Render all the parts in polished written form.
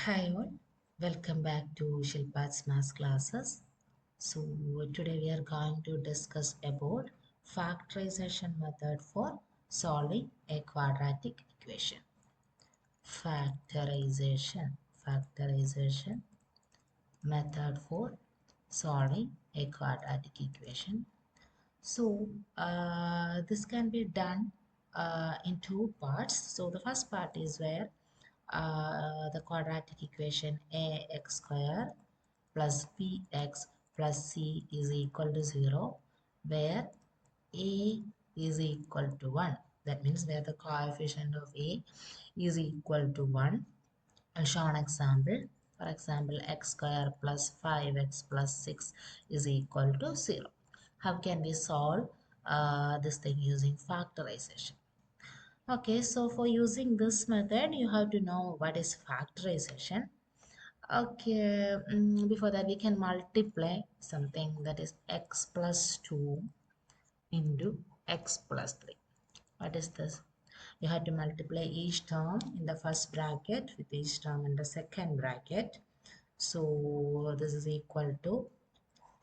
Hi all, welcome back to Shilpa's math classes. So today we are going to discuss about factorization method for solving a quadratic equation. Factorization method for solving a quadratic equation. So this can be done in two parts. So the first part is where the quadratic equation ax square plus bx plus c is equal to 0, where a is equal to 1. That means where the coefficient of a is equal to 1. I'll show an example. For example, x square plus 5x plus 6 is equal to 0. How can we solve this thing using factorization? Okay, so for using this method, you have to know what is factorization. Okay, before that, we can multiply something that is x plus 2 into x plus 3. What is this? You have to multiply each term in the first bracket with each term in the second bracket. So this is equal to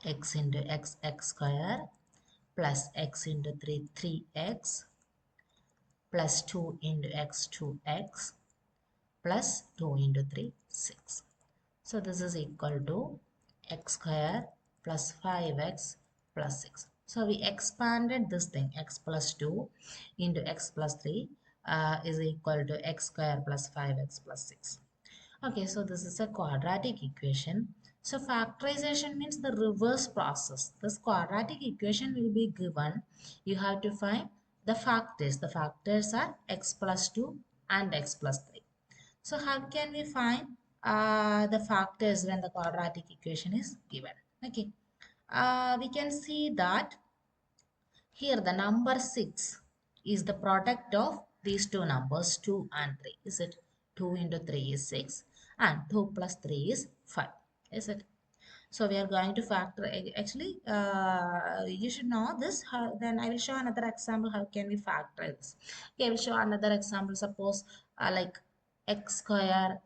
x into x square plus x into 3 3x plus 2 into x 2x plus 2 into 3 6. So this is equal to x square plus 5x plus 6. So we expanded this thing, x plus 2 into x plus 3 is equal to x square plus 5x plus 6. Okay, so this is a quadratic equation. So factorization means the reverse process. This quadratic equation will be given. You have to find the factors. The factors are x plus 2 and x plus 3. So how can we find the factors when the quadratic equation is given? Okay, we can see that here the number 6 is the product of these two numbers 2 and 3. Is it? 2 into 3 is 6 and 2 plus 3 is 5. Is it? So we are going to factor, actually you should know this. Then I will show another example how can we factor this. Okay, I will show another example. Suppose like x square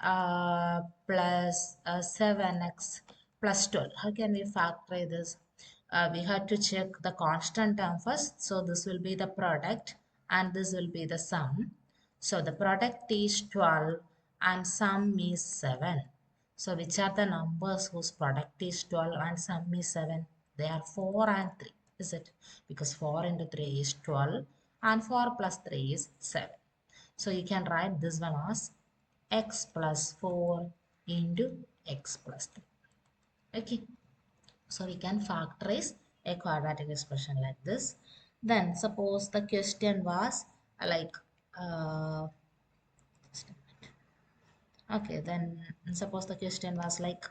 plus 7x plus 12. How can we factor this? We have to check the constant term first. So this will be the product and this will be the sum. So the product is 12 and sum is 7. So which are the numbers whose product is 12 and sum is 7? They are 4 and 3. Is it? Because 4 into 3 is 12 and 4 plus 3 is 7. So you can write this one as x plus 4 into x plus 3. Okay. So we can factorize a quadratic expression like this. Then suppose the question was like okay, then suppose the question was like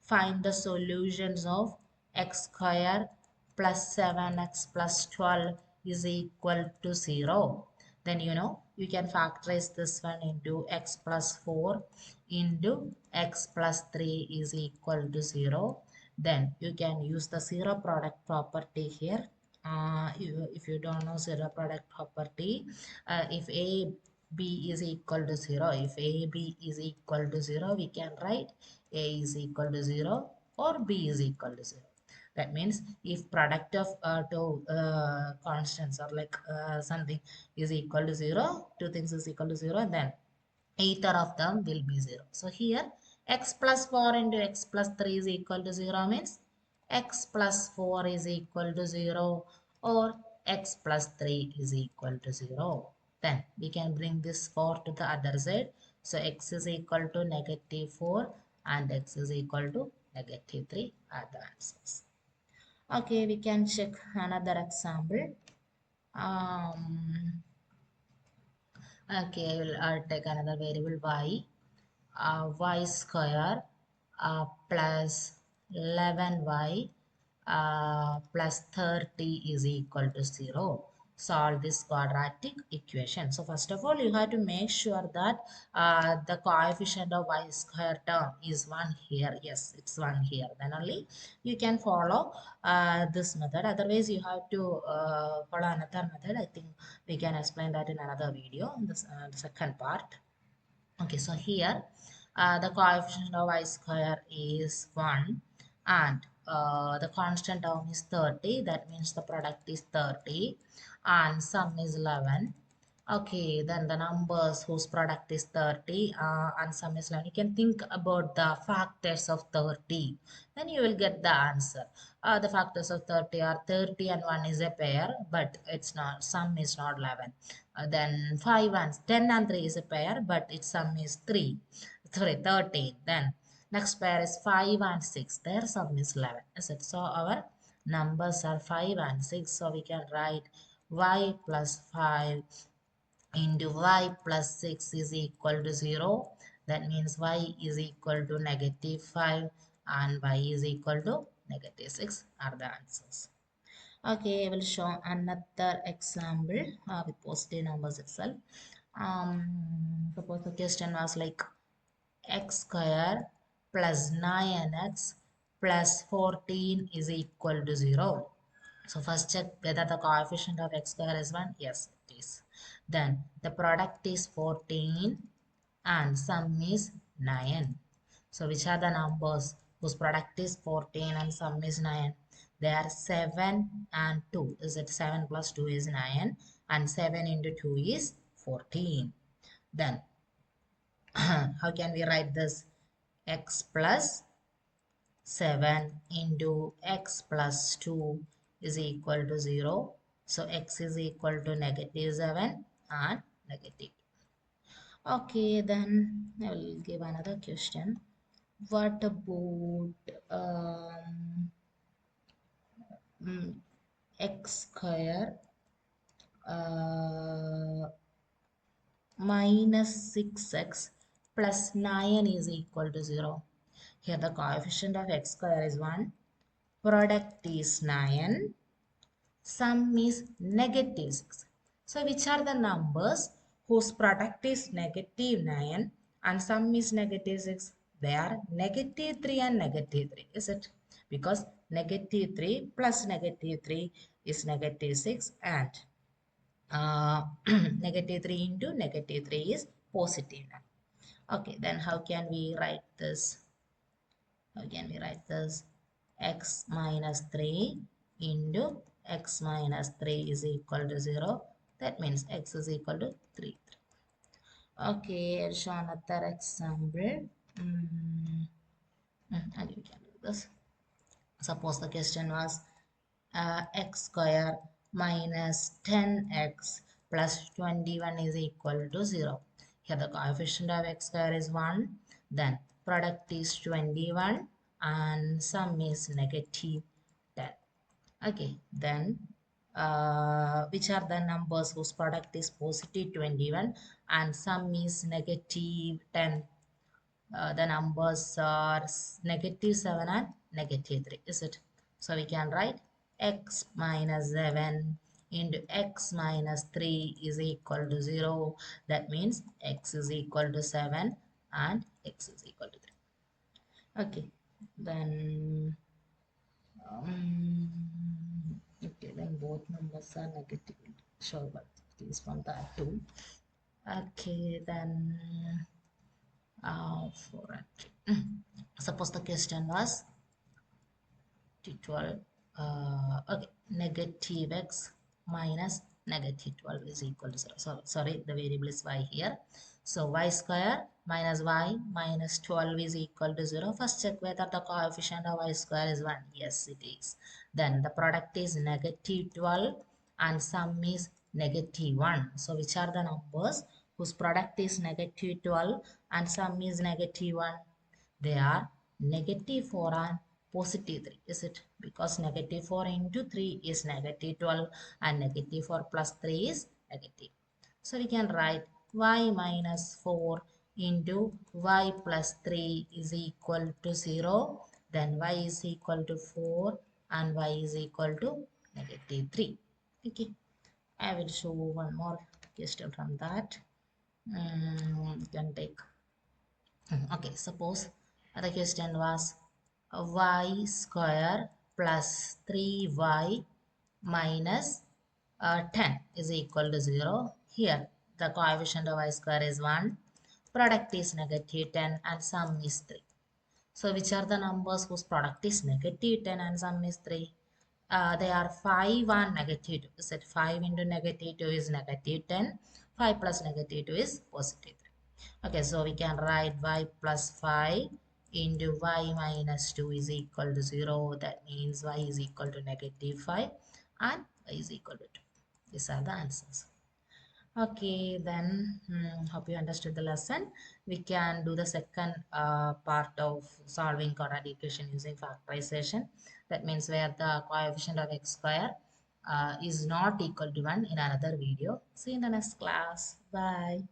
find the solutions of x square plus 7x plus 12 is equal to 0. Then you can factorize this one into x plus 4 into x plus 3 is equal to 0. Then you can use the zero product property here. If you don't know zero product property, if a b is equal to 0, if a b is equal to 0, we can write a is equal to 0 or b is equal to 0. That means if product of two constants or like something is equal to 0, two things is equal to 0, then either of them will be 0. So here x plus 4 into x plus 3 is equal to 0 means x plus 4 is equal to 0 or x plus 3 is equal to 0. Then we can bring this 4 to the other side. So x is equal to negative 4 and x is equal to negative 3 are the answers. Okay, we can check another example. Okay, I'll take another variable y. Y square plus 11y plus 30 is equal to 0. Solve this quadratic equation. So first of all, you have to make sure that the coefficient of y square term is 1 here. Yes, it's 1 here. Then only you can follow this method. Otherwise, you have to follow another method. I think we can explain that in another video in this the second part. Okay, so here The coefficient of y square is 1 and the constant term is 30. That means the product is 30 and sum is 11. Okay, then the numbers whose product is 30 and sum is 11. You can think about the factors of 30. Then you will get the answer. The factors of 30 are 30 and 1 is a pair, but it's not, sum is not 11. Then 5 and 10 and 3 is a pair, but its sum is 3. Sorry, 13. Then next pair is 5 and 6. Their sum is 11. Is it? So our numbers are 5 and 6. So we can write y plus 5 into y plus 6 is equal to 0. That means y is equal to negative 5 and y is equal to negative 6 are the answers. Okay, I will show another example with positive numbers itself. Suppose the question was like x square plus 9x plus 14 is equal to 0. So first check whether the coefficient of x square is 1. Yes, it is. Then the product is 14 and sum is 9. So which are the numbers whose product is 14 and sum is 9? They are 7 and 2. Is it 7 plus 2 is 9 and 7 into 2 is 14. Then how can we write this? X plus 7 into x plus 2 is equal to 0. So x is equal to negative 7 and negative. Okay, then I will give another question. What about mm, x square uh, minus 6x plus 9 is equal to 0. Here the coefficient of x square is 1. Product is 9. Sum is negative 6. So which are the numbers whose product is negative 9 and sum is negative 6? They are negative 3 and negative 3. Is it? Because negative 3 plus negative 3 is negative 6 and negative 3 into negative 3 is positive 9. Okay, then how can we write this? How can we write this? X minus 3 into x minus 3 is equal to 0. That means x is equal to 3. Okay, I'll show another example. And you can do this. Suppose the question was x square minus 10x plus 21 is equal to 0. Here the coefficient of x square is 1. Then product is 21 and sum is negative 10. Okay, then which are the numbers whose product is positive 21 and sum is negative 10? The numbers are negative 7 and negative 3. Is it? So we can write x minus 7 into x minus 3 is equal to 0. That means x is equal to 7 and x is equal to 3. Okay, then okay, then both numbers are negative. Sure, but please from that too. Okay, then 4 and 3. Suppose the question was t12 okay, negative x minus negative 12 is equal to 0. So sorry, the variable is y here. So y square minus y minus 12 is equal to 0. First check whether the coefficient of y square is 1. Yes, it is. Then the product is negative 12 and sum is negative 1. So which are the numbers whose product is negative 12 and sum is negative 1? They are negative 4 and positive 3. Is it? Because negative 4 into 3 is negative 12 and negative 4 plus 3 is negative. So we can write y minus 4 into y plus 3 is equal to 0. Then y is equal to 4 and y is equal to negative 3. Okay. I will show one more question from that. You can take. Okay, suppose the question was y square plus 3y minus 10 is equal to 0. Here the coefficient of y square is 1. product is negative 10 and sum is 3. So which are the numbers whose product is negative 10 and sum is 3? They are 5 and negative 2. Is it 5 into negative 2 is negative 10. 5 plus negative 2 is positive 3. Okay, so we can write y plus 5 into y minus 2 is equal to 0. That means y is equal to negative 5 and y is equal to 2. These are the answers. Okay, then hope you understood the lesson. We can do the second part of solving quadratic equation using factorization. That means where the coefficient of x square is not equal to 1 in another video. See you in the next class. Bye.